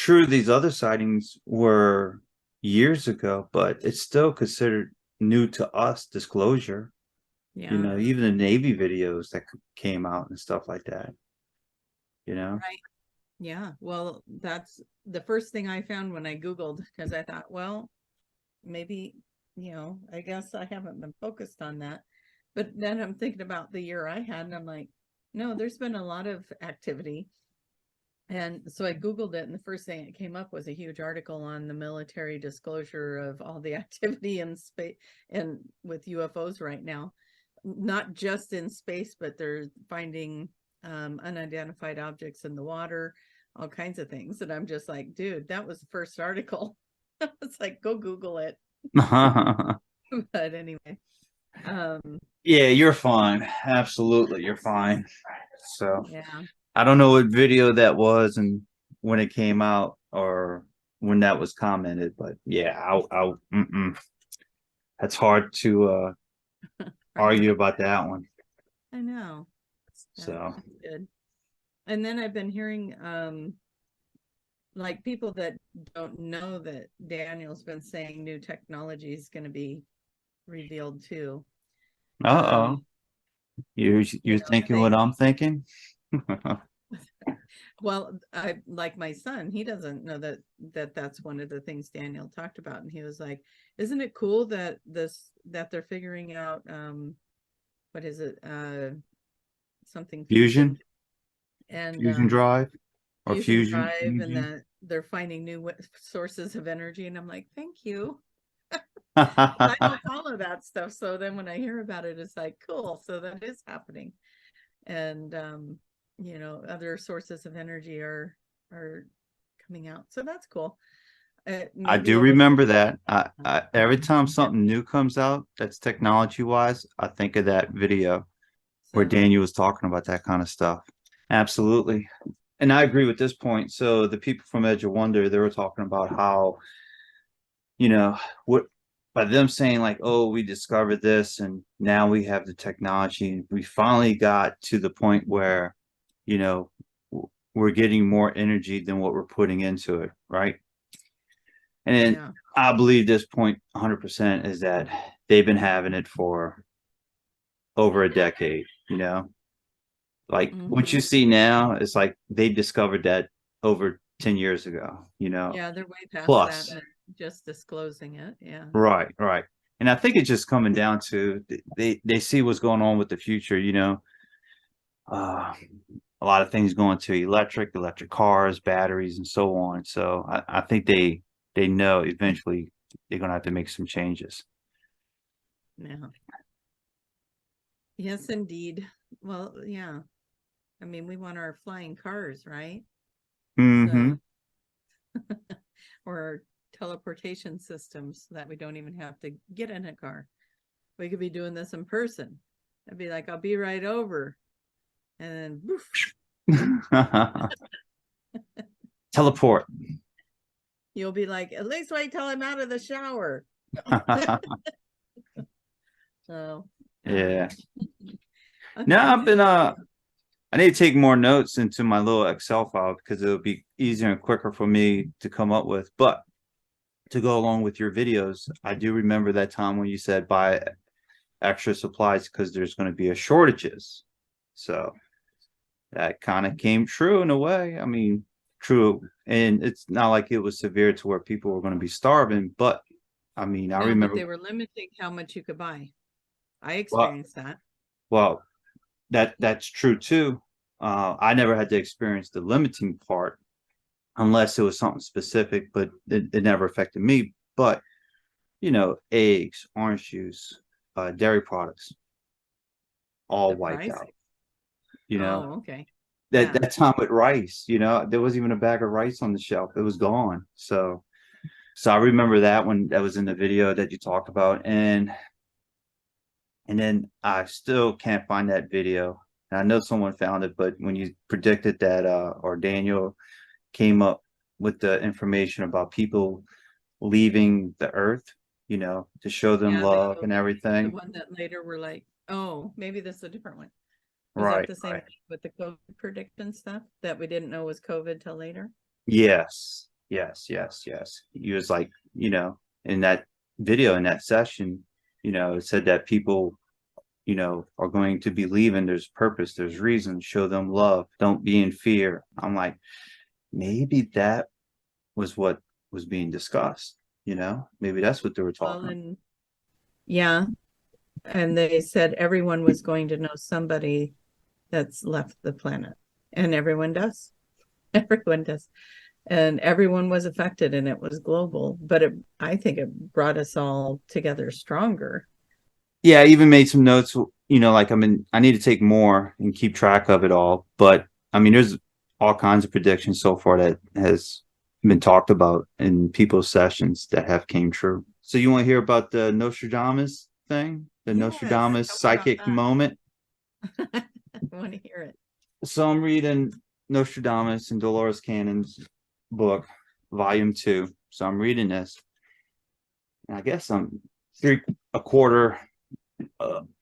true, these other sightings were years ago, but it's still considered new to us disclosure. You Yeah. know, even the Navy videos that came out and stuff like that, you know? Right. Yeah. Well, that's the first thing I found when I Googled because I thought, well, maybe, I guess I haven't been focused on that. But then I'm thinking about the year I had, and I'm like, no, there's been a lot of activity. And so I Googled it, and the first thing that came up was a huge article on the military disclosure of all the activity in space and with UFOs right now. Not just in space, but they're finding unidentified objects in the water, all kinds of things. And I'm just like, dude, that was the first article. It's like, go Google it. But anyway, Yeah, you're fine. Absolutely, you're fine. So yeah. I don't know what video that was and when it came out or when that was commented, but yeah, that's hard to Right. argue about that one. I know. Yeah, So that's good. And then I've been hearing like people that don't know that Daniel's been saying new technology is going to be revealed too. uh-oh. You're thinking They what I'm thinking? well, I like my son, he doesn't know that's one of the things Daniel talked about, and he was like, isn't it cool that they're figuring out what is it? Something fusion Fusion? and Fusion drive or fusion fusion drive, and energy? that they're finding new sources of energy, and I'm like, thank you. I don't follow that stuff. So then when I hear about it, it's like, cool. So that is happening. And other sources of energy are coming out. So that's cool. I Maybe do over remember that. time. Every time something new comes out that's technology wise, I think of that video where So Daniel was talking about that kind of stuff. Absolutely. And I agree with this point. So the people from Edge of Wonder, they were talking about how, what by them saying like, oh, we discovered this and now we have the technology. We finally got to the point where, you know, we're getting more energy than what we're putting into it, right? And yeah. I believe this point 100% is that they've been having it for over a decade, like what Hmm. you see now is like they discovered that over 10 years ago, Yeah, they're way past that plus. and they're just disclosing it. Yeah. Right. And I think it's just coming down to they see what's going on with the future, uh, a lot of things going to electric cars, batteries, and so on. So I think they know eventually they're gonna have to make some changes. Yeah. Yes, indeed. Well, yeah. I mean, we want our flying cars, right? Mm-hmm. So, or teleportation systems so that we don't even have to get in a car. We could be doing this in person. I'd be like, I'll be right over. And then woof, Teleport. you'll be like, at least wait till I'm out of the shower. So, Yeah. Now okay. I've been I need to take more notes into my little Excel file because it'll be easier and quicker for me to come up with. But to go along with your videos, I do remember that time when you said buy extra supplies because there's going to be a shortages. So that kind of came true in a way. I mean, true. And it's not like it was severe to where people were going to be starving, but I mean, I No, but remember, they were limiting how much you could buy. I well, experienced that. well, that's true too. I never had to experience the limiting part unless it was something specific, but it never affected me. But eggs, orange juice, dairy products, all The wiped price? out. You know Oh, okay. that Yeah. that time with rice, there wasn't even a bag of rice on the shelf; it was gone. So I remember that when that was in the video that you talked about, and then I still can't find that video. And I know someone found it, but when you predicted that, or Daniel came up with the information about people leaving the earth, to show them Yeah, the love and the everything. one that later were like, oh, maybe this is a different one. Was that Right, the same right. thing with the COVID prediction stuff that we didn't know was COVID till later? Yes. Yes, yes, yes. He was like, in that video, in that session, it said that people, are going to be leaving. There's purpose, there's reason, show them love, don't be in fear. I'm like, maybe that was what was being discussed, maybe that's what they were Well, talking about. and yeah, and they said everyone was going to know somebody that's left the planet, and everyone does. Everyone does. And everyone was affected, and it was global, but I think it brought us all together stronger. Yeah, I even made some notes, like I need to take more and keep track of it all. But I mean, there's all kinds of predictions so far that has been talked about in people's sessions that have came true. So you want to hear about the Nostradamus thing? The Yes, Nostradamus tell me about psychic that. moment? I want to hear it. So I'm reading Nostradamus and Dolores Cannon's book, volume 2. So I'm reading this. And I guess I'm a quarter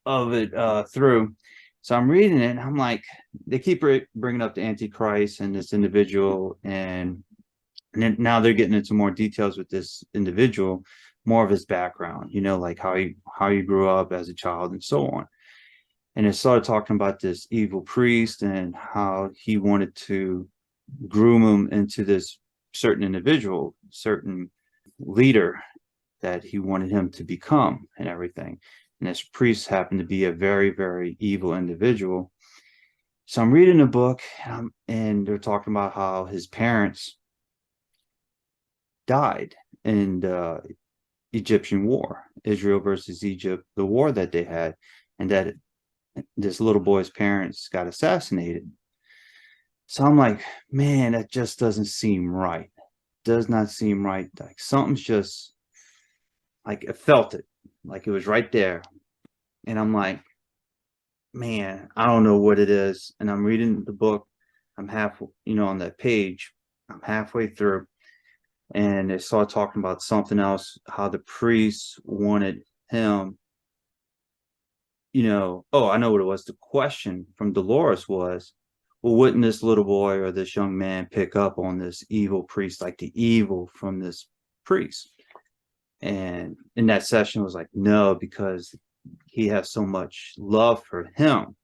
of it through. So I'm reading it and I'm like, they keep bringing up the Antichrist and this individual, and then now they're getting into more details with this individual, more of his background, like how he grew up as a child and so on. And it started talking about this evil priest and how he wanted to groom him into this certain individual, certain leader that he wanted him to become and everything. And this priest happened to be a very, very evil individual. So I'm reading the book, and they're talking about how his parents died in the Egyptian war, Israel versus Egypt, the war that they had, and that this little boy's parents got assassinated. So I'm like, man, that just doesn't seem right. Does not seem right. Like something's just like I felt it, like it was right there. And I'm like, man, I don't know what it is. And I'm reading the book. I'm half, on that page. I'm halfway through, and they started talking about something else. How the priest wanted him. Oh, I know what it was. The question from Dolores was, well, wouldn't this little boy or this young man pick up on this evil priest, like the evil from this priest? And in that session, it was like, no, because he has so much love for him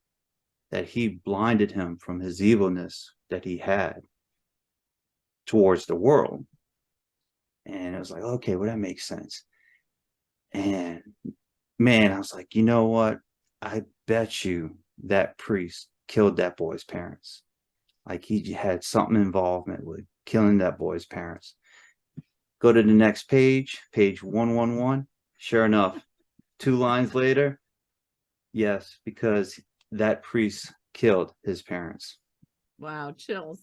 that he blinded him from his evilness that he had towards the world. And it was like, okay, well, that makes sense. And man, I was like, you know what? I bet you that priest killed that boy's parents. Like he had something involvement with killing that boy's parents. Go to the next page, page 111. Sure enough, 2 lines later, yes, because that priest killed his parents. Wow, chills.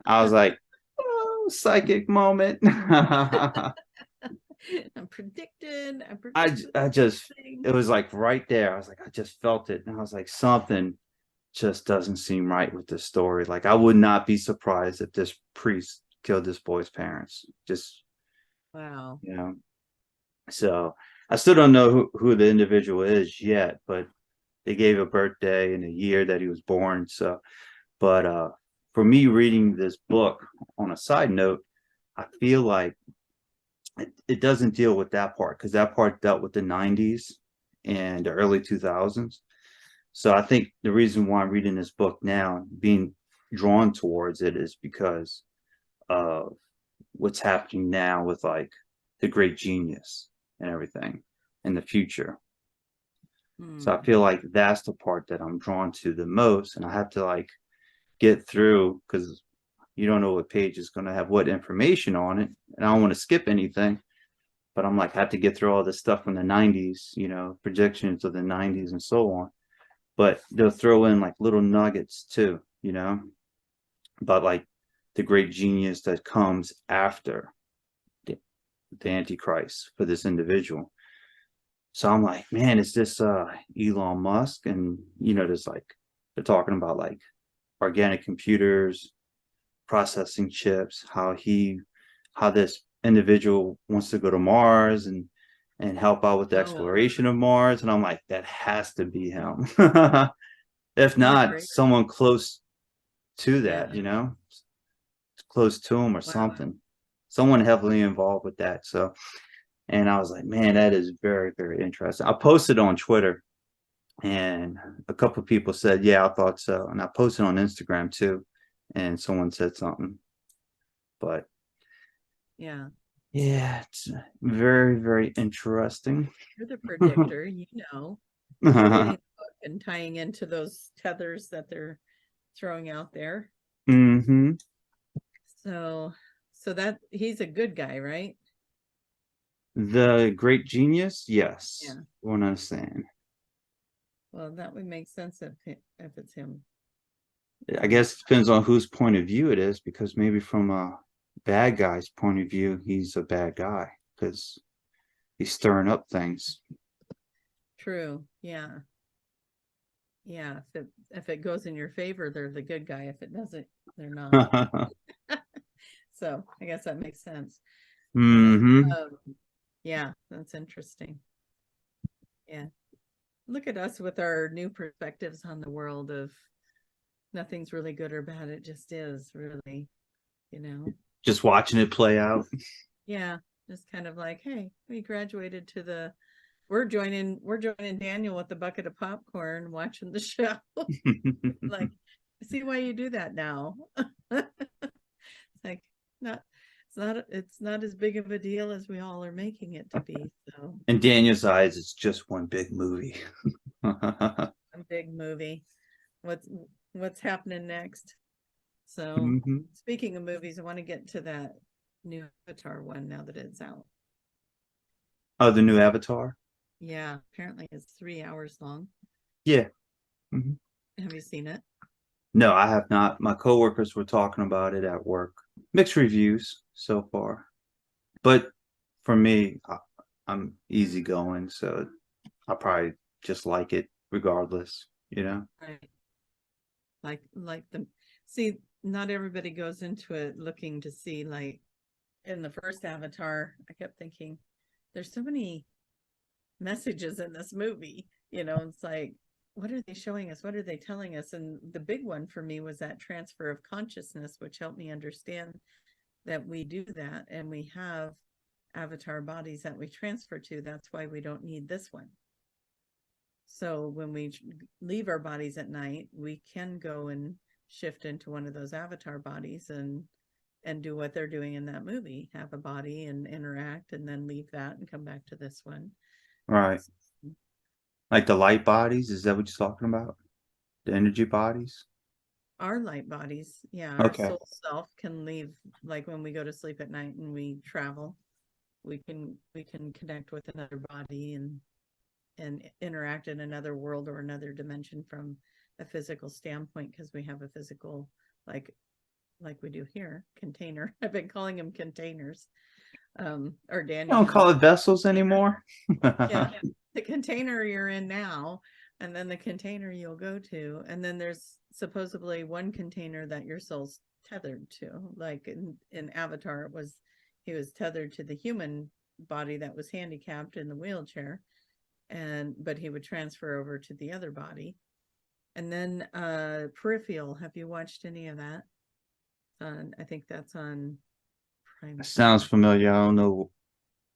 I was like, oh, psychic moment. I'm predicted. I just, it was like right there. I was like, I just felt it. And I was like, something just doesn't seem right with this story. Like, I would not be surprised if this priest killed this boy's parents. Just, Wow. So I still don't know who the individual is yet, but they gave a birthday and a year that he was born. So, but for me reading this book, on a side note, I feel like it doesn't deal with that part, because that part dealt with the 90s and the early 2000s. So I think the reason why I'm reading this book now, being drawn towards it, is because of what's happening now with like the great genius and everything in the future. So I feel like that's the part that I'm drawn to the most, and I have to like get through, because you don't know what page is going to have what information on it, and I don't want to skip anything. But I'm like, I have to get through all this stuff from the 90s, projections of the 90s and so on. But they'll throw in like little nuggets too, about like the great genius that comes after the Antichrist for this individual. So I'm like, man, is this Elon Musk? And there's like, they're talking about like organic computers, processing chips, how this individual wants to go to Mars and help out with the exploration of Mars. And I'm like, that has to be him. If not, someone close to that, close to him or something. someone heavily involved with that. So, and I was like, man, that is very, very interesting. I posted on Twitter, and a couple of people said, yeah, I thought so. And I posted on Instagram too, and someone said something. But Yeah. yeah, it's very, very interesting. You're the predictor, you know. You're reading the book and tying into those tethers that they're throwing out there. Mm-hmm. So that he's a good guy, right? The great genius, yes. Yeah. What I'm saying. Well, that would make sense if it's him. I guess it depends on whose point of view it is, because maybe from a bad guy's point of view, he's a bad guy because he's stirring up things. True. Yeah. Yeah. If it goes in your favor, they're the good guy. If it doesn't, they're not. So I guess that makes sense. Mm-hmm. Yeah, that's interesting. Yeah. Look at us with our new perspectives on the world of nothing's really good or bad. It just is, really, you know. Just watching it play out. Yeah. Just kind of like, hey, we graduated to the we're joining Daniel with a bucket of popcorn watching the show. Like, I see why you do that now. Like, not it's not as big of a deal as we all are making it to be. So In Daniel's eyes, it's just one big movie. a big movie. What's what's happening next? So speaking of movies, I want to get to that new Avatar one now that it's out. Oh, the new Avatar? Yeah, apparently it's 3 hours long. Yeah. Have you seen it? No, I have not. My coworkers were talking about it at work. Mixed reviews so far. But for me, I'm easygoing, so I'll probably just like it regardless, you know? Right. Like the see, not everybody goes into it looking to see, like in the first Avatar, I kept thinking, there's so many messages in this movie. It's like, what are they showing us? What are they telling us? And the big one for me was that transfer of consciousness, which helped me understand that we do that and we have avatar bodies that we transfer to. That's why we don't need this one. So when we leave our bodies at night, we can go and shift into one of those avatar bodies and do what they're doing in that movie, have a body and interact, and then leave that and come back to this one. Right. Like the light bodies, is that what you're talking about? The energy bodies? Our light bodies, yeah, Okay. our soul self can leave, like when we go to sleep at night and we travel, we can connect with another body and interact in another world or another dimension from a physical standpoint, because we have a physical, like we do here, container. I've been calling them containers. Or Daniel Don't call it vessels anymore. yeah, the container you're in now, and then the container you'll go to, and then there's supposedly one container that your soul's tethered to. Like in Avatar, he was tethered to the human body that was handicapped in the wheelchair, but he would transfer over to the other body. And then Peripheral, have you watched any of that? I think that's on Prime. Sounds familiar. I don't know.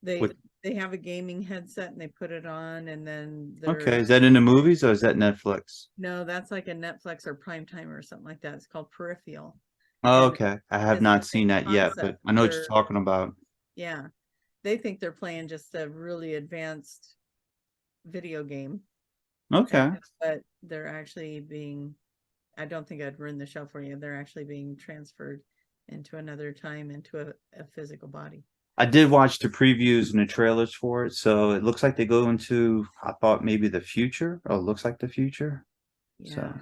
They have a gaming headset and they put it on, and then Okay, is that in the movies or is that Netflix? No, that's like a Netflix or Prime Time or something like that. It's called Peripheral. Oh, And okay. I have it's not the seen same that yet, but concept. I know what you're talking about. Yeah. They think they're playing just a really advanced video game. Okay. But they're actually I don't think I'd ruin the show for you. They're actually being transferred into another time, into a physical body. I did watch the previews and the trailers for it, so it looks like they go into, I thought maybe the future, or it looks like the future. Yeah. So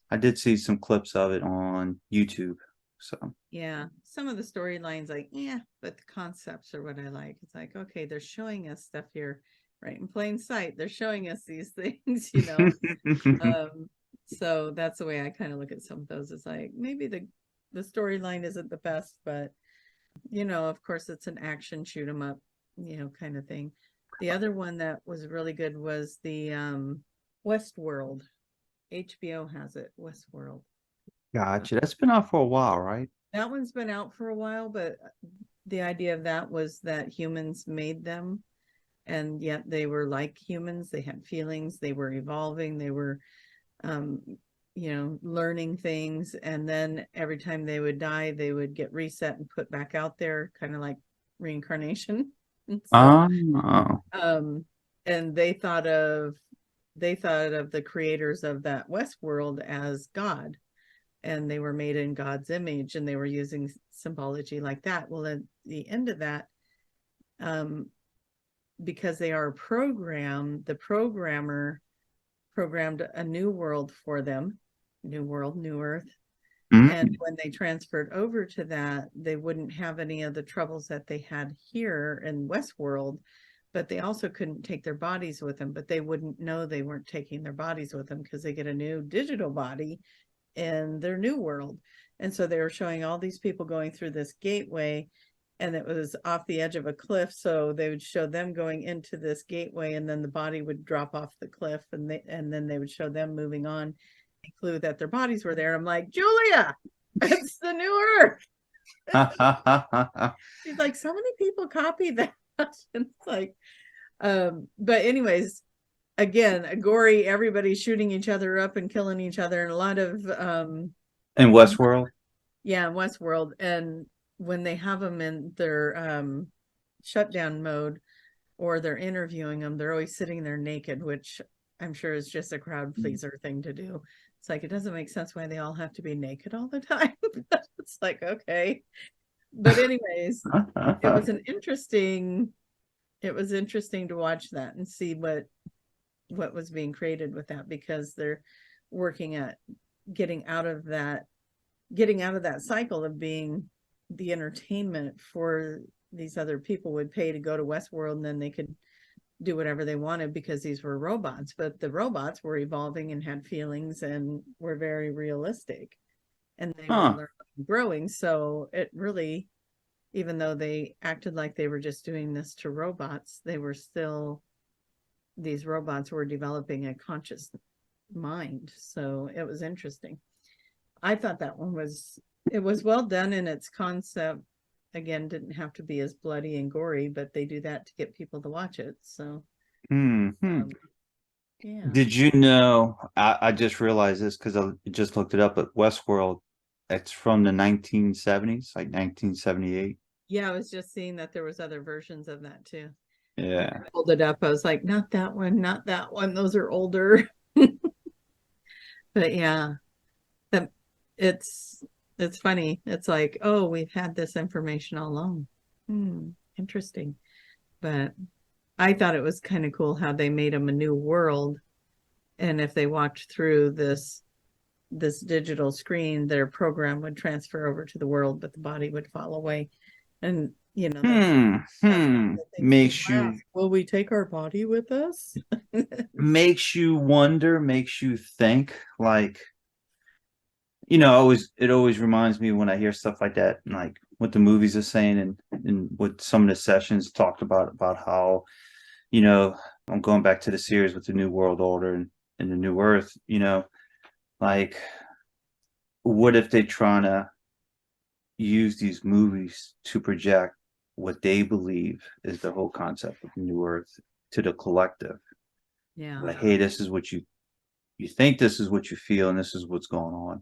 I did see some clips of it on YouTube. So yeah, some of the storylines, like, yeah, but the concepts are what I like. It's like, okay, they're showing us stuff here, right in plain sight. They're showing us these things, so that's the way I kind of look at some of those. It's like maybe the storyline isn't the best, but of course it's an action shoot 'em up, kind of thing. The other one that was really good was the Westworld. HBO has it, Westworld. Gotcha. That's been out for a while, right? That one's been out for a while, but the idea of that was that humans made them, and yet they were like humans. They had feelings, they were evolving, they were um learning things, and then every time they would die, they would get reset and put back out there, kind of like reincarnation. And so Oh. and they thought of the creators of that West world as God, and they were made in God's image, and they were using symbology like that. Well, at the end of that, because they are a program, the programmer programmed a new world for them, new world, new earth. And when they transferred over to that, they wouldn't have any of the troubles that they had here in Westworld, but they also couldn't take their bodies with them. But they wouldn't know they weren't taking their bodies with them because they get a new digital body in their new world. And so they were showing all these people going through this gateway, and it was off the edge of a cliff. So they would show them going into this gateway, and then the body would drop off the cliff, and then they would show them moving on. Clue that their bodies were there. I'm like, Julia, it's the new Earth. She's like, so many people copied that. And it's like, but anyways, again, a gory, everybody shooting each other up and killing each other, and a lot of in Westworld. Yeah, in Westworld. And when they have them in their shutdown mode, or they're interviewing them, they're always sitting there naked, which I'm sure is just a crowd pleaser thing to do. It's like, it doesn't make sense why they all have to be naked all the time. It's like, okay. But anyways, it was interesting to watch that and see what was being created with that, because they're working at getting out of that cycle of being the entertainment for these other people. Would pay to go to Westworld, and then they could do whatever they wanted because these were robots. But the robots were evolving and had feelings and were very realistic, and they were learning and growing. So it really, even though they acted like they were just doing this to robots, they were still, these robots were developing a conscious mind. So it was interesting. I thought that one was well done in its concept. Again, didn't have to be as bloody and gory, but they do that to get people to watch it. So yeah. Did you know, I just realized this because I just looked it up, at Westworld, it's from the 1970s, like 1978. Yeah, I was just seeing that there was other versions of that too. Yeah. I pulled it up. I was like, not that one, not that one. Those are older. But yeah, it's funny. It's like, oh, we've had this information all along. Interesting. But I thought it was kind of cool how they made them a new world. And if they walked through this digital screen, their program would transfer over to the world, but the body would fall away. And that's makes you, will we take our body with us? makes you wonder, makes you think, like, it always reminds me when I hear stuff like that, and like what the movies are saying, and what some of the sessions talked about how, I'm going back to the series with the New World Order and the New Earth, like, what if they're trying to use these movies to project what they believe is the whole concept of New Earth to the collective? Yeah. Like, hey, this is what you think, this is what you feel, and this is what's going on.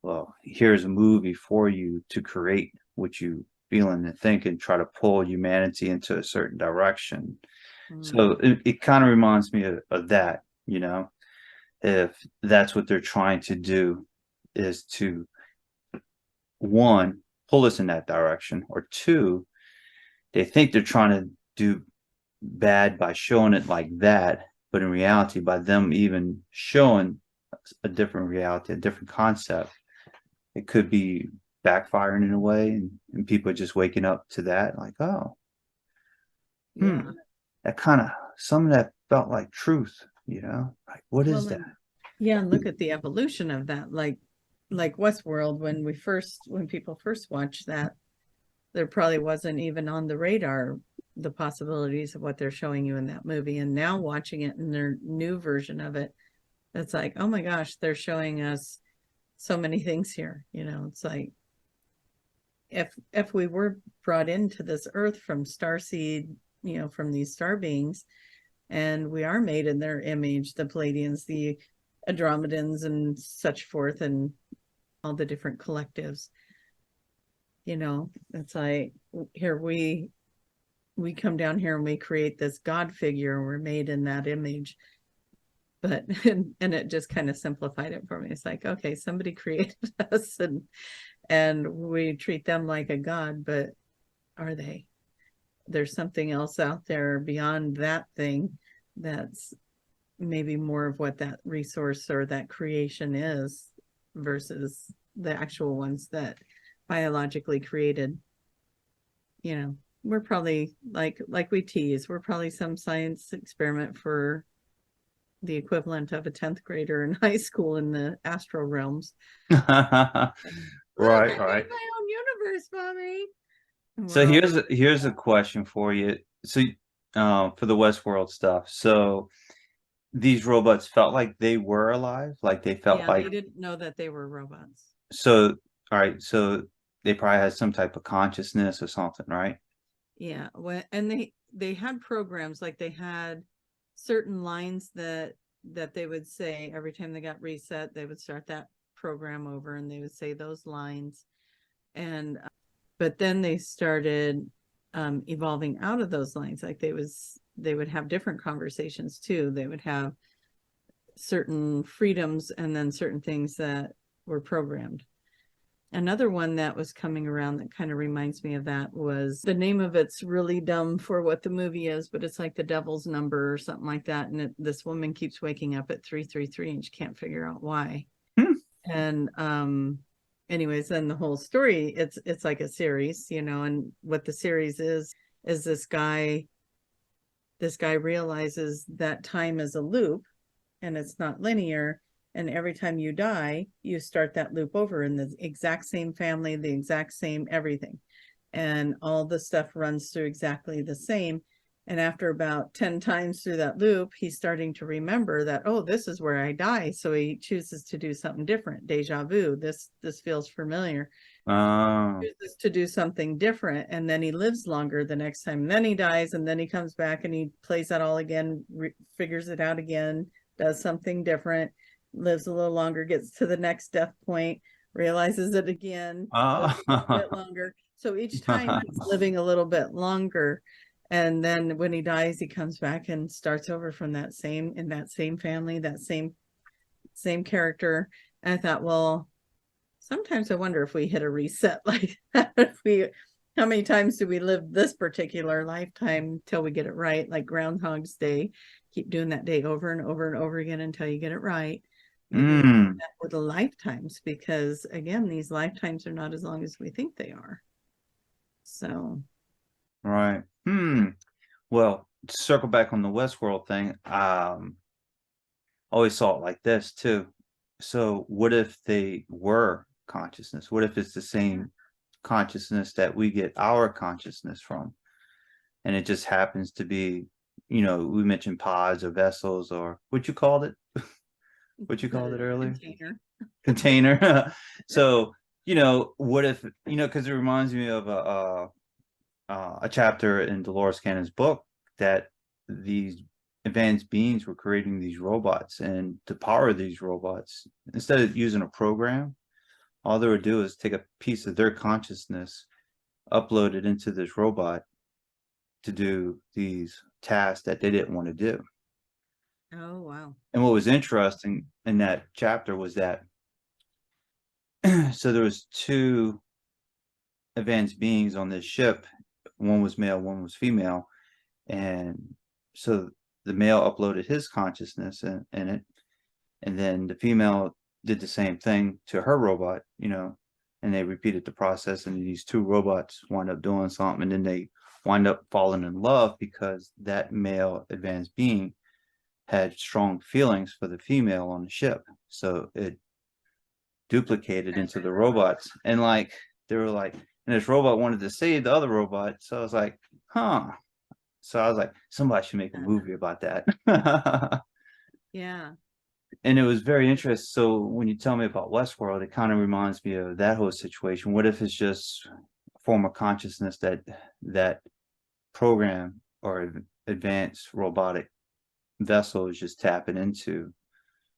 Well, here's a movie for you to create what you feel and think, and try to pull humanity into a certain direction. So it kind of reminds me of that, if that's what they're trying to do, is to, one, pull us in that direction, or two, they think they're trying to do bad by showing it like that, but in reality, by them even showing a different reality, a different concept, it could be backfiring in a way, and people are just waking up to that, like, oh, that kind of, some of that felt like truth, like, what is that? Yeah, and look at the evolution of that. Like Westworld, when people first watched that, there probably wasn't even on the radar the possibilities of what they're showing you in that movie. And now watching it in their new version of it, it's like, oh my gosh, they're showing us so many things here. It's like, if we were brought into this earth from starseed, from these star beings, and we are made in their image, the Palladians, the Andromedans, and such forth, and all the different collectives. It's like here we come down here and we create this God figure, and we're made in that image. But and it just kind of simplified it for me. It's like, okay, somebody created us, and we treat them like a god, but are they? There's something else out there beyond that thing that's maybe more of what that resource or that creation is versus the actual ones that biologically created. We're probably like we tease, we're probably some science experiment for the equivalent of a 10th grader in high school in the astral realms. Right, Look, I right. made my own universe, mommy. So here's a question for you. So for the Westworld stuff. So these robots felt like they were alive, like they felt like they didn't know that they were robots. So all right, so they probably had some type of consciousness or something, right? Yeah, and they had programs, like they had certain lines that they would say every time they got reset. They would start that program over, and they would say those lines. And but then they started evolving out of those lines. Like they would have different conversations too. They would have certain freedoms and then certain things that were programmed. Another one that was coming around that kind of reminds me of that was, the name of it's really dumb for what the movie is, but it's like the devil's number or something like that. And this woman keeps waking up at 333 and she can't figure out why. And anyways, then the whole story, it's like a series, and what the series is this guy realizes that time is a loop and it's not linear. And every time you die, you start that loop over in the exact same family, the exact same everything. And all the stuff runs through exactly the same. And after about 10 times through that loop, he's starting to remember that, oh, this is where I die. So he chooses to do something different. Deja vu. This feels familiar. Chooses to do something different. And then he lives longer the next time. And then he dies. And then he comes back and he plays that all again, figures it out again, does something different, lives a little longer, gets to the next death point, realizes it again, a bit longer. So each time he's living a little bit longer. And then when he dies, he comes back and starts over from that same family, that same character. And I thought, well, sometimes I wonder if we hit a reset like that. How many times do we live this particular lifetime till we get it right? Like Groundhog's Day, keep doing that day over and over and over again until you get it right. Maybe that with the lifetimes, because again, these lifetimes are not as long as we think they are. So, right. Well, to circle back on the Westworld thing, always saw it like this too. So what if they were consciousness? What if it's the same consciousness that we get our consciousness from? And it just happens to be, we mentioned pods or vessels or what you called it? What you called it earlier? Container. So, what if, because it reminds me of a chapter in Dolores Cannon's book that these advanced beings were creating these robots, and to power these robots, instead of using a program, all they would do is take a piece of their consciousness, upload it into this robot to do these tasks that they didn't want to do. Oh, wow. And what was interesting in that chapter was that so there was two advanced beings on this ship. One was male, one was female. And so the male uploaded his consciousness in it. And then the female did the same thing to her robot, and they repeated the process. And these two robots wind up doing something. And then they wind up falling in love because that male advanced being had strong feelings for the female on the ship. So it duplicated into the robots. And they were like, and this robot wanted to save the other robot. So I was like, huh. So I was like, somebody should make a movie about that. Yeah. And it was very interesting. So when you tell me about Westworld, it kind of reminds me of that whole situation. What if it's just form of consciousness that program or advanced robotic vessel is just tapping into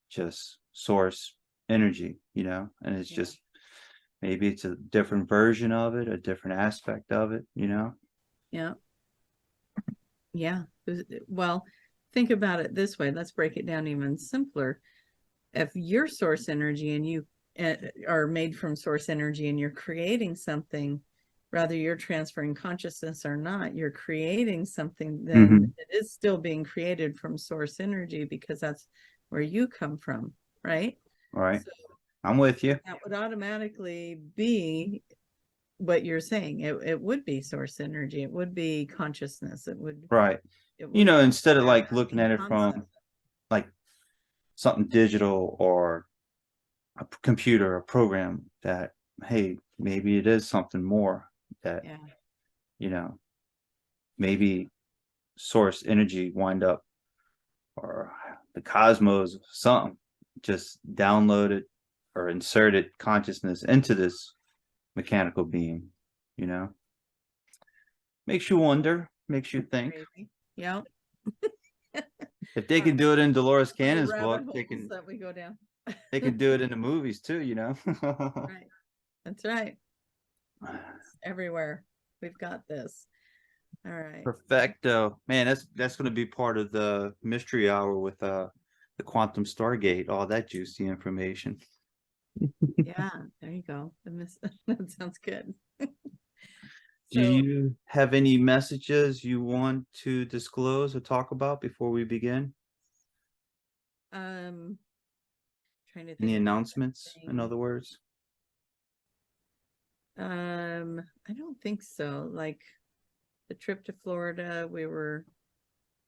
just source energy, you know, and it's Yeah. just maybe it's a different version of it, a different aspect of it, you know. Yeah. Yeah. Well, think about it this way. Let's break it down even simpler. If your source energy and you are made from source energy and you're creating something, whether you're transferring consciousness or not, you're creating something, then it is still being created from source energy because that's where you come from, right? Right. So I'm with you. that would automatically be what you're saying. It would be source energy. It would be consciousness. Right. It You would know, be instead of that like looking same at it concept. from like something digital or a computer, a program that, hey, maybe it is something more that, Yeah. you know, maybe source energy wind up or the cosmos, something just downloaded or inserted consciousness into this mechanical being, you know, makes you wonder, makes you think. Crazy. Yeah. If they can do it in Dolores Cannon's book, Rabbit holes that we go down. they can do it in the movies too, you know. Right. That's right. It's everywhere. We've got this. All right. Perfecto. Man, that's going to be part of the mystery hour with the quantum stargate, all that juicy information. Yeah, there you go. That sounds good. Do So, you have any messages you want to disclose or talk about before we begin? trying to Any think of announcements, in anything. other words? I don't think so. Like the trip to Florida, we were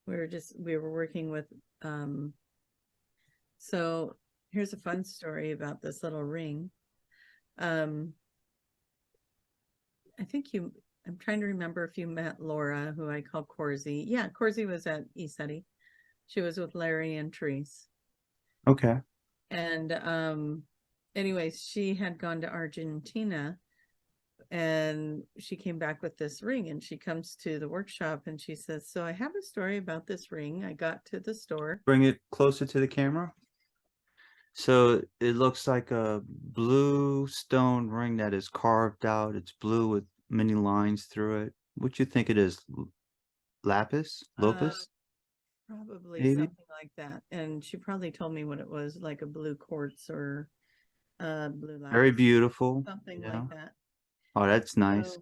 working with so here's a fun story about this little ring. Um I think I'm trying to remember if you met Laura, who I call Corsi. Yeah, Corsi was at ESETI. She was with Larry and Tracie. Okay. And anyways, she had gone to Argentina and she came back with this ring and she comes to the workshop and she says, so I have a story about this ring. I got to the store. Bring it closer to the camera. So it looks like a blue stone ring that is carved out. It's blue with many lines through it. What you think it is? Lapis? Lopus? Probably Maybe? something like that. And she probably told me what it was, like a blue quartz or blue Very lapis, beautiful. something Yeah. like that. Oh, that's nice. So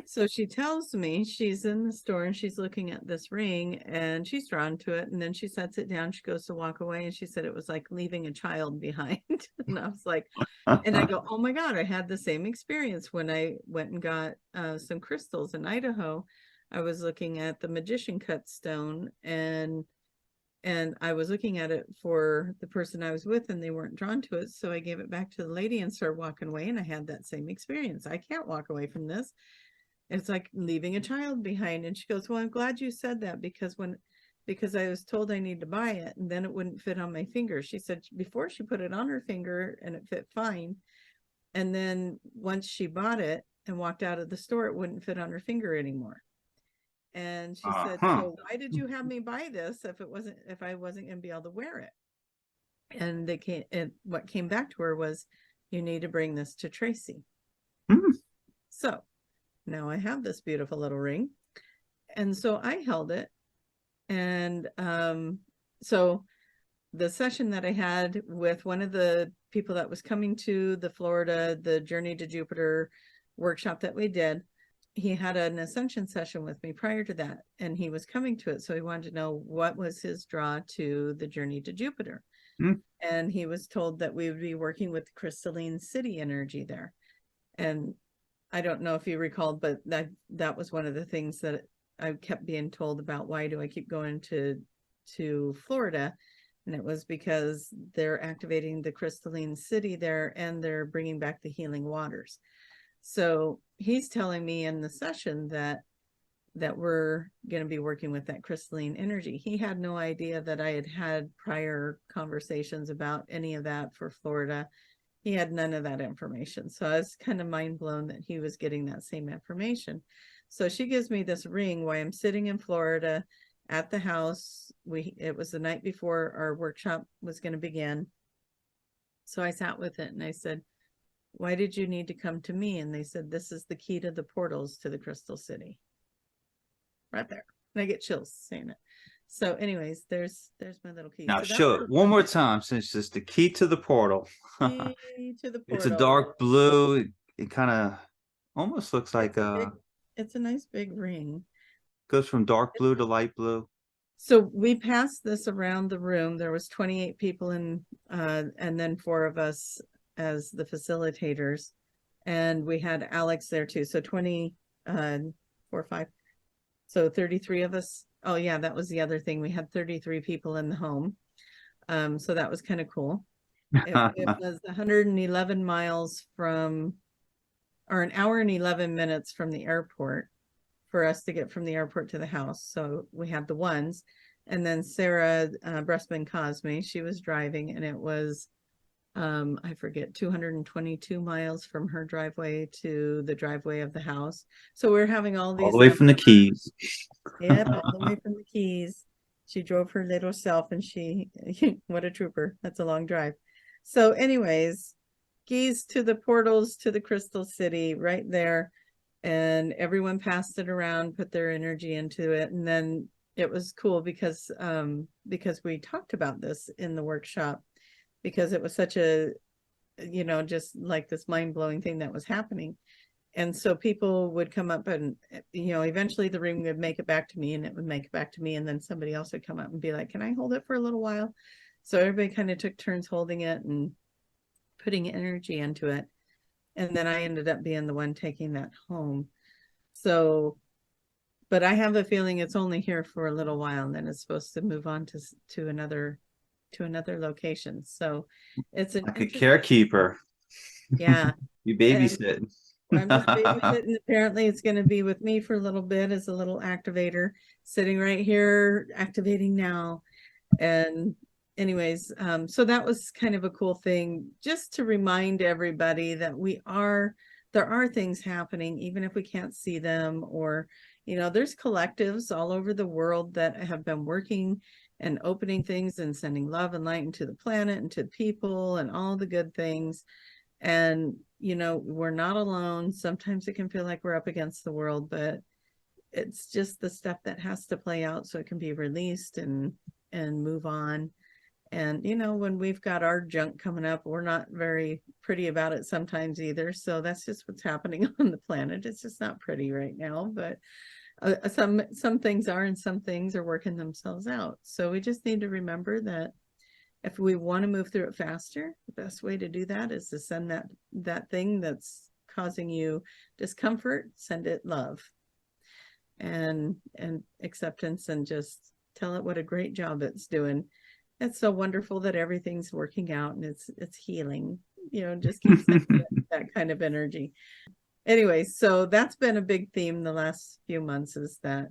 So she tells me she's in the store and she's looking at this ring and she's drawn to it. And then she sets it down. She goes to walk away and she said it was like leaving a child behind. And I was like, and I go, oh my God, I had the same experience when I went and got some crystals in Idaho. I was looking at the magician cut stone and I was looking at it for the person I was with and they weren't drawn to it. So I gave it back to the lady and started walking away and I had that same experience. I can't walk away from this. It's like leaving a child behind. And she goes, well, I'm glad you said that because I was told I need to buy it and then it wouldn't fit on my finger. She said before she put it on her finger and it fit fine. And then once she bought it and walked out of the store, it wouldn't fit on her finger anymore. And she said, so why did you have me buy this if I wasn't going to be able to wear it? And what came back to her was, you need to bring this to Tracie. So now I have this beautiful little ring. And so I held it. And so the session that I had with one of the people that was coming to the Journey to Jupiter workshop that we did, he had an Ascension session with me prior to that. And he was coming to it. So he wanted to know what was his draw to the Journey to Jupiter. And he was told that we would be working with crystalline city energy there. And I don't know if you recalled, but that was one of the things that I kept being told about. Why do I keep going to Florida? And it was because they're activating the crystalline city there and they're bringing back the healing waters. So he's telling me in the session that we're going to be working with that crystalline energy. He had no idea that I had prior conversations about any of that for Florida. he had none of that information. So I was kind of mind blown that he was getting that same information. So she gives me this ring while I'm sitting in Florida at the house. It was the night before our workshop was going to begin. So I sat with it and I said, why did you need to come to me? And they said, this is the key to the portals to the Crystal City. Right there. And I get chills saying it. So anyways, there's my little key. Now So show it one more time, since it's the key to the portal. key to the portal. It's a dark blue. It kind of almost looks like it's a nice big ring. Goes from dark blue to light blue. So we passed this around the room. There was 28 people in, and then 4 of us as the facilitators, and we had Alex there too. So 4 or 5. So 33 of us. Oh yeah, that was the other thing. We had 33 people in the home. So that was kind of cool. It was 111 miles from, or an hour and 11 minutes from the airport for us to get from the airport to the house. So we had the ones, and then Sarah Bressman Cosme, she was driving, and it was I forget, 222 miles from her driveway to the driveway of the house. So we're having all these all the way from the Keys. Yep, all the way from the Keys. She drove her little self, and she what a trooper. That's a long drive. So anyways, Keys to the portals to the Crystal City right there. And everyone passed it around, put their energy into it. And then it was cool because we talked about this in the workshop, because it was such a, just like this mind-blowing thing that was happening. And so people would come up and, eventually the ring would make it back to me, and it would make it back to me. And then somebody else would come up and be like, can I hold it for a little while? So everybody kind of took turns holding it and putting energy into it. And then I ended up being the one taking that home. So, but I have a feeling it's only here for a little while, and then it's supposed to move on to another location. So it's like a carekeeper. Yeah. You babysitting. I'm just babysitting. Apparently it's going to be with me for a little bit as a little activator, sitting right here, activating now. And anyways, so that was kind of a cool thing, just to remind everybody that there are things happening, even if we can't see them, or, there's collectives all over the world that have been working and opening things and sending love and light into the planet and to people and all the good things. And, we're not alone. Sometimes it can feel like we're up against the world, but it's just the stuff that has to play out so it can be released and move on. And, when we've got our junk coming up, we're not very pretty about it sometimes either. So that's just what's happening on the planet. It's just not pretty right now, but some things are, and some things are working themselves out. So we just need to remember that if we want to move through it faster, the best way to do that is to send that thing that's causing you discomfort, send it love and acceptance, and just tell it what a great job it's doing. It's so wonderful that everything's working out and it's healing, just keep sending that kind of energy. Anyway, so that's been a big theme the last few months, is that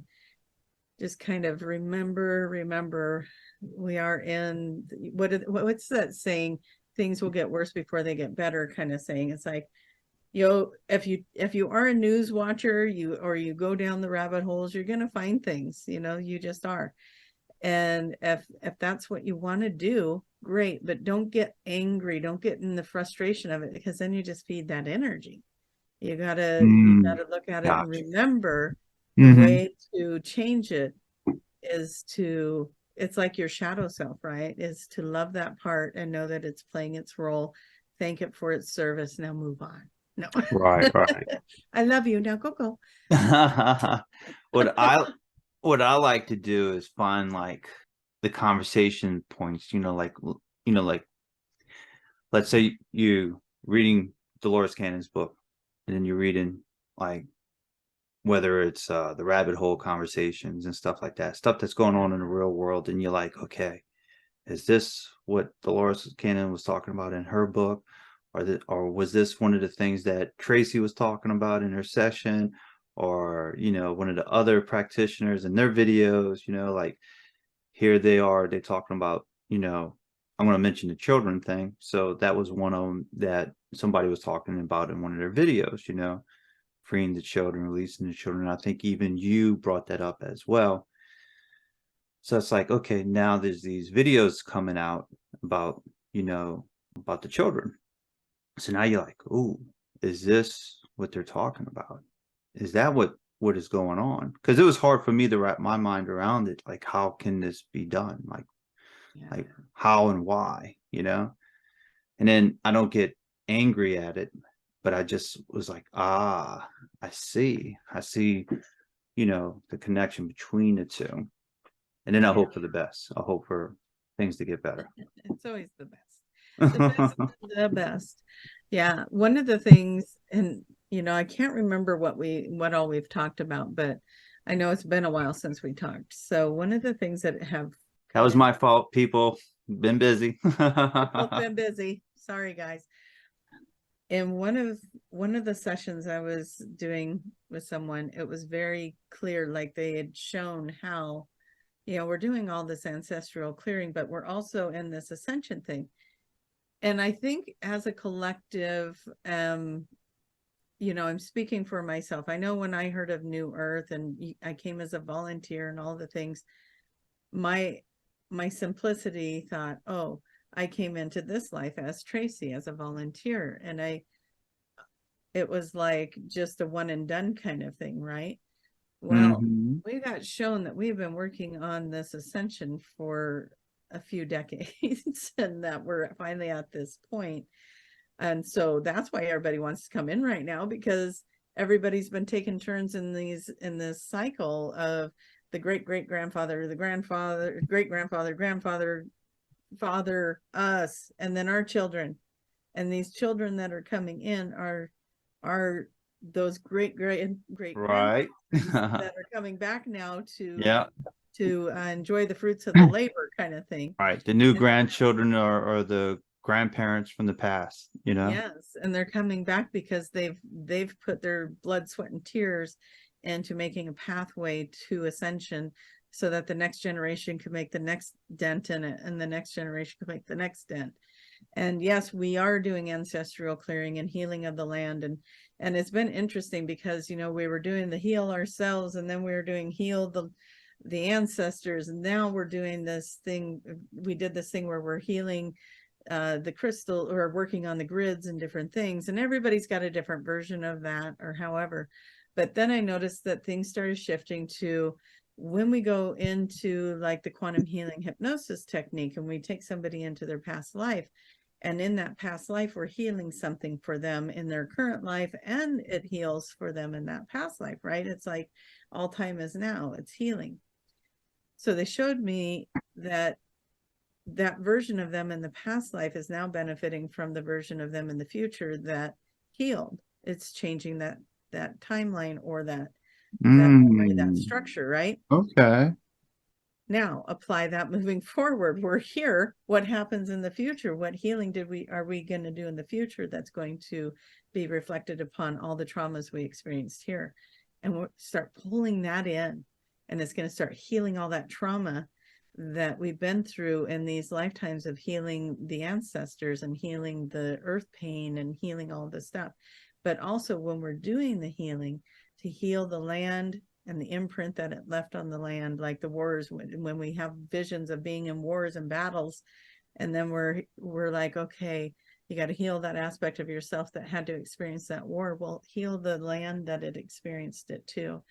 just kind of remember we are in what's that saying, things will get worse before they get better kind of saying. It's like, if you are a news watcher, you go down the rabbit holes, you're going to find things, you just are. And if that's what you want to do, great, but don't get angry, don't get in the frustration of it, because then you just feed that energy. You gotta look at it and remember the way to change it is it's like your shadow self, right? Is to love that part and know that it's playing its role, thank it for its service, now move on. No. Right. I love you. Now go. What I like to do is find like the conversation points, like let's say you reading Dolores Cannon's book, and then you're reading like whether it's the rabbit hole conversations and stuff like that, stuff that's going on in the real world, and you're like, okay, is this what Dolores Cannon was talking about in her book, or was this one of the things that Tracie was talking about in her session, or one of the other practitioners in their videos, like here they're talking about I'm going to mention the children thing. So that was one of them that somebody was talking about in one of their videos, you know, freeing the children, releasing the children. I think even you brought that up as well. So it's like, okay, now there's these videos coming out about, you know, about the children. So now you're like, oh, is this what they're talking about? Is that what is going on? Because it was hard for me to wrap my mind around it. Like, how can this be done? Like how and why, you know? And then I don't get angry at it, but I just was like, ah, I see, you know, the connection between the two. And then I hope for the best. I hope for things to get better. It's always the best. The best, the best. Yeah. One of the things, and you know, I can't remember what all we've talked about, but I know it's been a while since we talked. So one of the things that have That was my fault, people. Been busy. both been busy. Sorry, guys. In one of the sessions I was doing with someone, it was very clear, like they had shown how, you know, we're doing all this ancestral clearing, but we're also in this ascension thing. And I think as a collective, you know, I'm speaking for myself. I know when I heard of New Earth and I came as a volunteer and all the things, my simplicity thought, oh, I came into this life as Tracie, as a volunteer. And it was like just a one and done kind of thing, right? Well, we got shown that we've been working on this ascension for a few decades and that we're finally at this point. And so that's why everybody wants to come in right now, because everybody's been taking turns in this cycle of the great-great-grandfather, the grandfather, great-grandfather, grandfather, father, us, and then our children. And these children that are coming in are those great right that are coming back now to enjoy the fruits of the labor kind of thing. Right. The new grandchildren are the grandparents from the past, you know? Yes. And they're coming back because they've put their blood, sweat, and tears into making a pathway to ascension so that the next generation can make the next dent in it and the next generation can make the next dent. And yes, we are doing ancestral clearing and healing of the land. And it's been interesting because, you know, we were doing the heal ourselves and then we were doing heal the ancestors. And now we're doing this thing. We did this thing where we're healing the crystal or working on the grids and different things. And everybody's got a different version of that or however. But then I noticed that things started shifting to when we go into like the quantum healing hypnosis technique and we take somebody into their past life, and in that past life we're healing something for them in their current life and it heals for them in that past life, right? It's like all time is now, it's healing. So they showed me that version of them in the past life is now benefiting from the version of them in the future that healed. It's changing that timeline or that structure, right? Okay. Now apply that moving forward. We're here. What happens in the future? What healing are we going to do in the future that's going to be reflected upon all the traumas we experienced here? And we'll start pulling that in, and it's going to start healing all that trauma that we've been through in these lifetimes of healing the ancestors and healing the earth pain and healing all this stuff. But also when we're doing the healing, to heal the land and the imprint that it left on the land, like the wars, when we have visions of being in wars and battles, and then we're like, okay, you got to heal that aspect of yourself that had to experience that war. Well, heal the land that it experienced it too.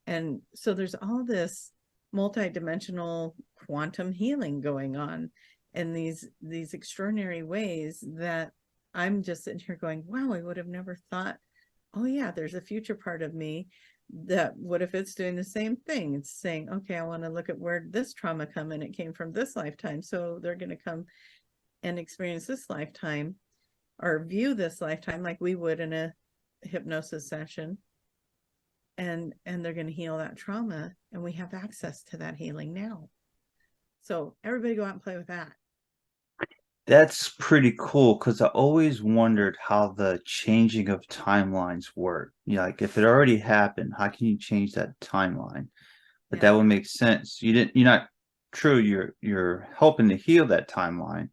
And so there's all this multi-dimensional quantum healing going on in these extraordinary ways that I'm just sitting here going, wow, I would have never thought, oh yeah, there's a future part of me that, what if it's doing the same thing? It's saying, okay, I want to look at where this trauma come in. It came from this lifetime. So they're going to come and experience this lifetime or view this lifetime like we would in a hypnosis session. And they're going to heal that trauma. And we have access to that healing now. So everybody go out and play with that. That's pretty cool because I always wondered how the changing of timelines work. You know, like if it already happened, how can you change that timeline? But that would make sense. You're not true. You're helping to heal that timeline,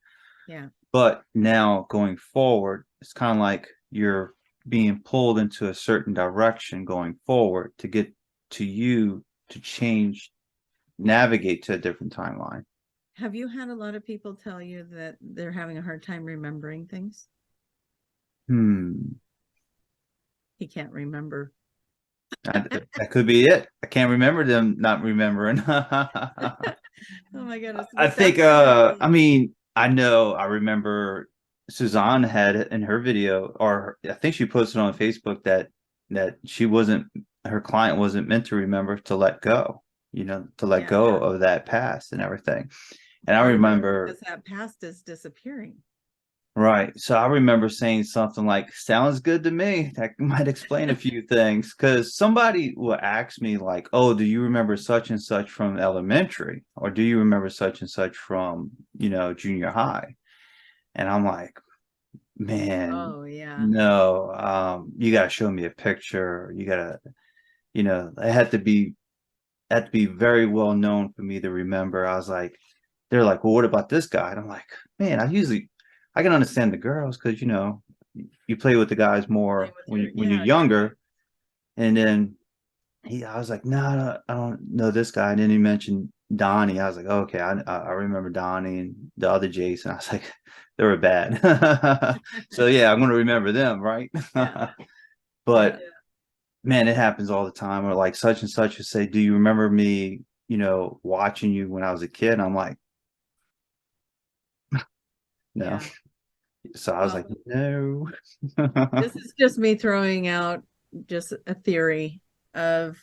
Yeah. But now going forward, it's kind of like you're being pulled into a certain direction going forward to get to you to change, navigate to a different timeline. Have you had a lot of people tell you that they're having a hard time remembering things? He can't remember. That could be it. I can't remember them not remembering. Oh my goodness. I But think that's really, I mean, I remember Suzanne had in her video, or I think she posted on Facebook that she wasn't, her client wasn't meant to remember, to let go, to let yeah, go of that past and everything. And I part of it remember, is that past is disappearing. right. So I remember saying something like, sounds good to me. That might explain a few things. Because somebody will ask me, like, oh, do you remember such and such from elementary? Or do you remember such and such from, junior high? And I'm like, man, Oh yeah. no, you gotta show me a picture. You gotta, it had to be very well known for me to remember. I was like, they're like, well, what about this guy? And I'm like, man, I can understand the girls because you play with the guys Play more with when your, when you're yeah, younger. And then I was like, no, no, I don't know this guy. And then he mentioned Donnie. I was like, okay, I remember Donnie and the other Jason. I was like, they were bad. So yeah, I'm gonna remember them, right? yeah, yeah. But man, it happens all the time. Or like such and such would say, do you remember me, watching you when I was a kid? And I'm like, no. Yeah. So I was like, Well, no. this is just me throwing out just a theory of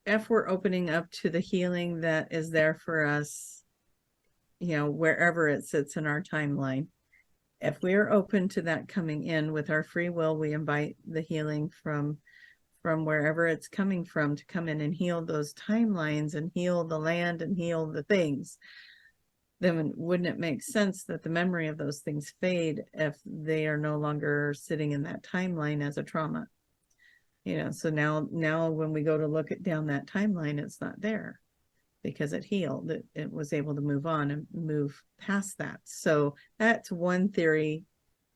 if we're opening up to the healing that is there for us, wherever it sits in our timeline. If we're open to that coming in with our free will, we invite the healing from wherever it's coming from to come in and heal those timelines and heal the land and heal the things. Then wouldn't it make sense that the memory of those things fade if they are no longer sitting in that timeline as a trauma? So now when we go to look at down that timeline, it's not there because it healed. It was able to move on and move past that. So that's one theory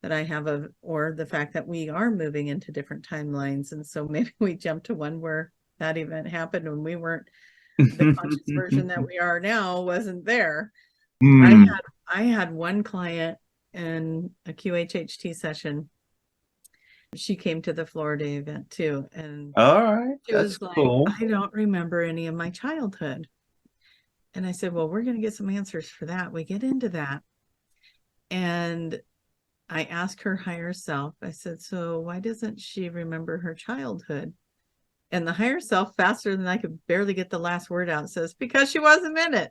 that I have of, or the fact that we are moving into different timelines. And so maybe we jump to one where that event happened when we weren't, the conscious version that we are now wasn't there. Mm. I had one client in a QHHT session. She came to the Florida event too. And All right, she that's was like, cool. I don't remember any of my childhood. And I said, well, we're going to get some answers for that. We get into that. And I asked her higher self, I said, so why doesn't she remember her childhood? And the higher self, faster than I could barely get the last word out, says, because she wasn't in it.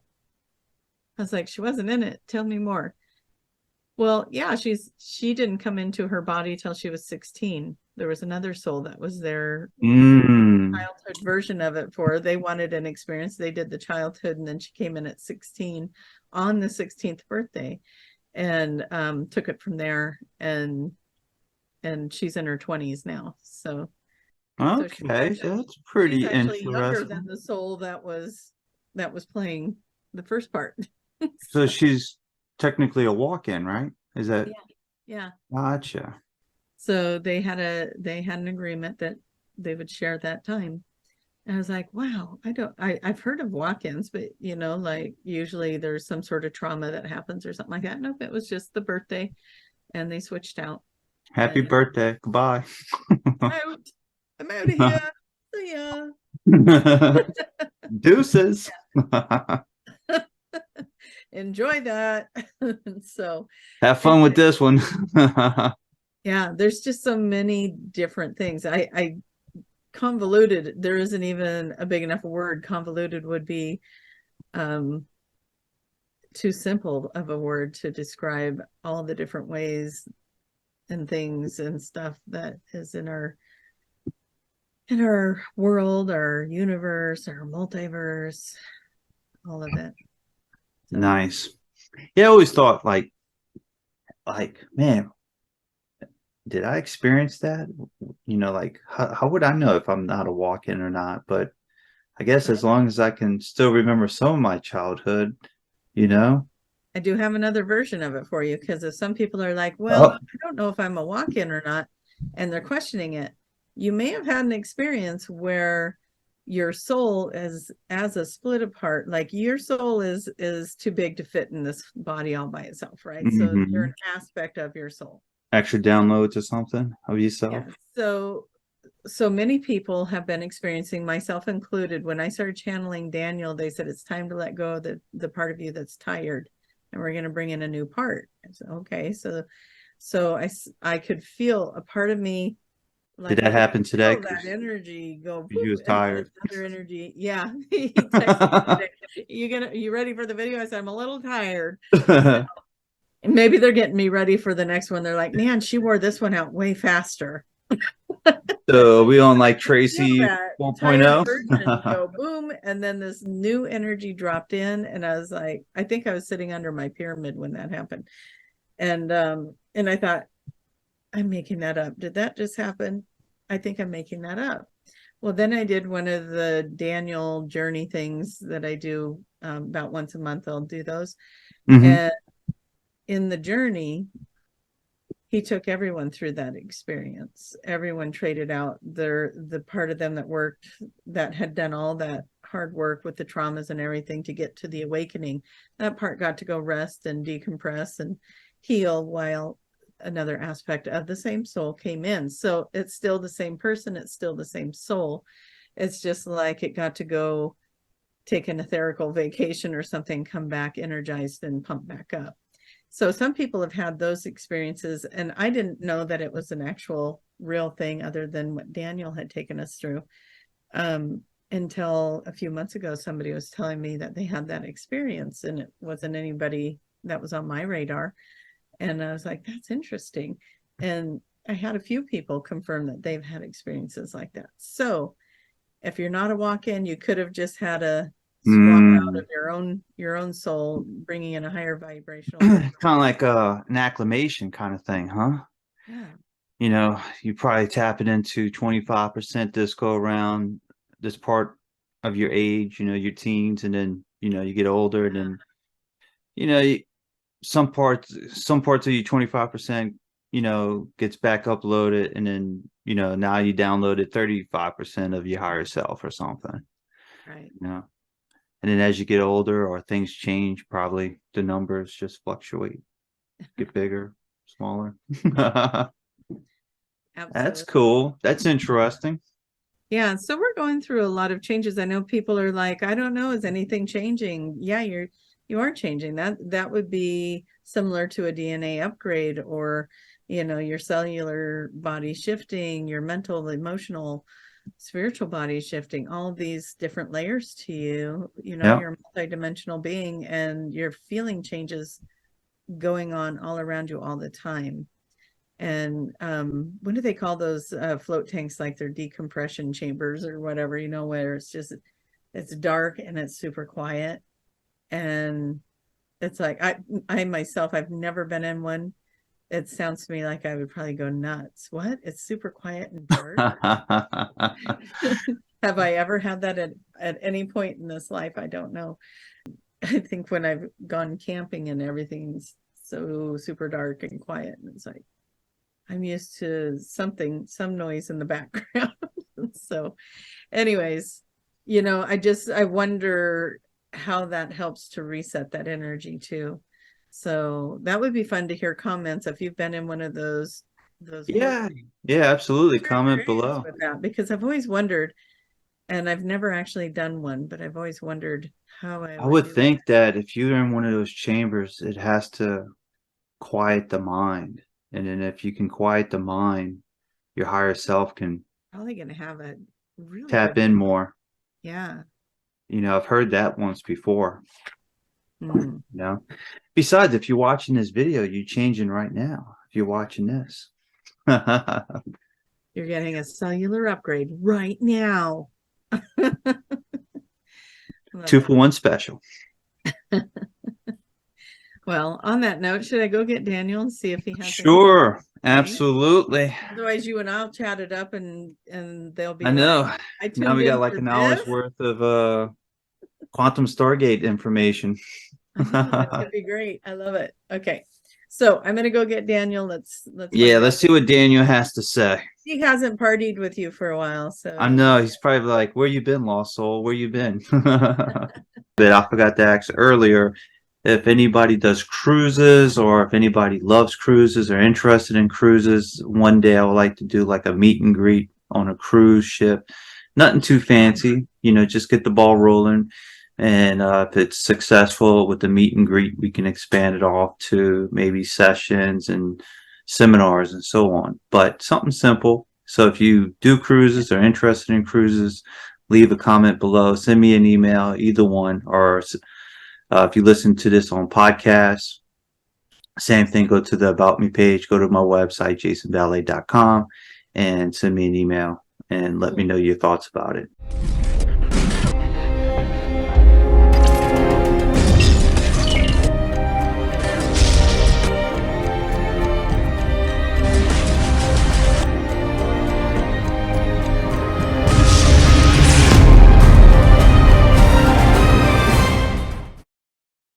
I was like, she wasn't in it. Tell me more. Well, yeah, she didn't come into her body till she was 16. There was another soul that was there, Mm. childhood version of it for her. They wanted an experience. They did the childhood, and then she came in at 16 on the 16th birthday and took it from there. And she's in her 20s now. So Okay, that's pretty she's actually younger than interesting. the soul that was playing the first part. So she's technically a walk-in, right? Is that Yeah. Yeah. gotcha? So they had an agreement that they would share that time. And I was like, wow, I've heard of walk-ins, but like usually there's some sort of trauma that happens or something like that. Nope, it was just the birthday and they switched out. Happy And birthday. Goodbye. I'm out of here. See ya. Deuces. Enjoy that. So Have fun with anyway, this one. yeah, there's just so many different things. I convoluted, there isn't even a big enough word. Convoluted would be too simple of a word to describe all the different ways and things and stuff that is in our world, our universe, our multiverse, all of it. So, Nice. Yeah, I always thought man, did I experience that? Like how would I know if I'm not a walk-in or not? But I guess as long as I can still remember some of my childhood, you know. I do have another version of it for you, because if some people are like, well, Oh, I don't know if I'm a walk-in or not, and they're questioning it, you may have had an experience where your soul is as a split apart, like your soul is too big to fit in this body all by itself, right? So you're mhm. an aspect of your soul. Extra download to something of Yeah. yourself. So many people have been experiencing, myself included, when I started channeling Daniel, they said it's time to let go of the part of you that's tired, and we're going to bring in a new part. I said, okay. So I could feel a part of me, Did like I that could happen today? feel that energy go You whoop, was and then tired. another energy. Yeah. He texted me today. You ready for the video? I said, I'm a little tired. And maybe they're getting me ready for the next one. They're like, man, she wore this one out way faster. So we on like Feel Tracie that tired 4.0. version go boom, and then this new energy dropped in, and I was like, I think I was sitting under my pyramid when that happened, and I thought, I'm making that up. Did that just happen? I think I'm making that up. Well, then I did one of the Daniel journey things that I do, about once a month. I'll do those, Hmm. and in the journey, he took everyone through that experience. Everyone traded out the part of them that worked, that had done all that hard work with the traumas and everything to get to the awakening. That part got to go rest and decompress and heal, while another aspect of the same soul came in. So it's still the same person, it's still the same soul. It's just like it got to go take an etherical vacation or something, come back energized and pump back up. So some people have had those experiences, and I didn't know that it was an actual real thing other than what Daniel had taken us through, until a few months ago. Somebody was telling me that they had that experience, and it wasn't anybody that was on my radar. And I was like, that's interesting. And I had a few people confirm that they've had experiences like that. So if you're not a walk-in, you could have just had a swap out of your own soul, bringing in a higher vibrational Kind version. of like an acclimation kind of thing, huh? Yeah. You know, you probably tap it into 25% this go around, this part of your age, you know, your teens, and then, you know, you get older, and then, you know, some parts of you 25%, you know, gets back uploaded, and then, you know, now you downloaded 35% of your higher self or something, Right. you know. And then as you get older or things change, probably the numbers just fluctuate, get bigger, smaller. That's Absolutely. cool. That's interesting. Yeah. So we're going through a lot of changes. I know people are like, I don't know, is anything changing? Yeah, you are changing. That would be similar to a DNA upgrade, or, your cellular body shifting, your mental, emotional, spiritual body shifting, all of these different layers to you. Yeah. You're a multidimensional being, and your feeling changes going on all around you all the time. And what do they call those float tanks? Like they're decompression chambers or whatever, where it's dark and it's super quiet. And it's like, I myself, I've never been in one. It sounds to me like I would probably go nuts. What? It's super quiet and dark. Have I ever had that at any point in this life? I don't know. I think when I've gone camping and everything's so super dark and quiet, and it's like, I'm used to some noise in the background. So anyways, I wonder how that helps to reset that energy too. So that would be fun to hear comments if you've been in one of those float. Yeah. Yeah, absolutely. Your Comment experience below. with that, because I've always wondered, and I've never actually done one, but I've always wondered how I I would would do think that if you're in one of those chambers, it has to quiet the mind. And then if you can quiet the mind, your higher self can probably going to have a really tap good, in more. yeah. You know, I've heard that once before, Mm. you know. Besides, if you're watching this video, you're changing right now. If you're watching this. You're getting a cellular upgrade right now. Two Love for one special. it. Well, on that note, should I go get Daniel and see if he has anything Sure, to say? absolutely. Otherwise, you and I'll chat it up, and they'll I be like, know. I Now tuned we got in like for an hour's this. worth of quantum Stargate information. That could be great. I love it. Okay. So I'm gonna go get Daniel. Let's Yeah, find let's out. see what Daniel has to say. He hasn't partied with you for a while, so I know he's probably like, "Where you been, lost soul? Where you been?" But I forgot to ask earlier if anybody does cruises or if anybody loves cruises or interested in cruises. One day I would like to do like a meet and greet on a cruise ship. Nothing too fancy, just get the ball rolling. And if it's successful with the meet and greet, we can expand it off to maybe sessions and seminars and so on. But something simple. So if you do cruises or interested in cruises, leave a comment below. Send me an email, either one. Or if you listen to this on podcasts, same thing. Go to the About Me page. Go to my website, jasonballay.com, and send me an email and let me know your thoughts about it.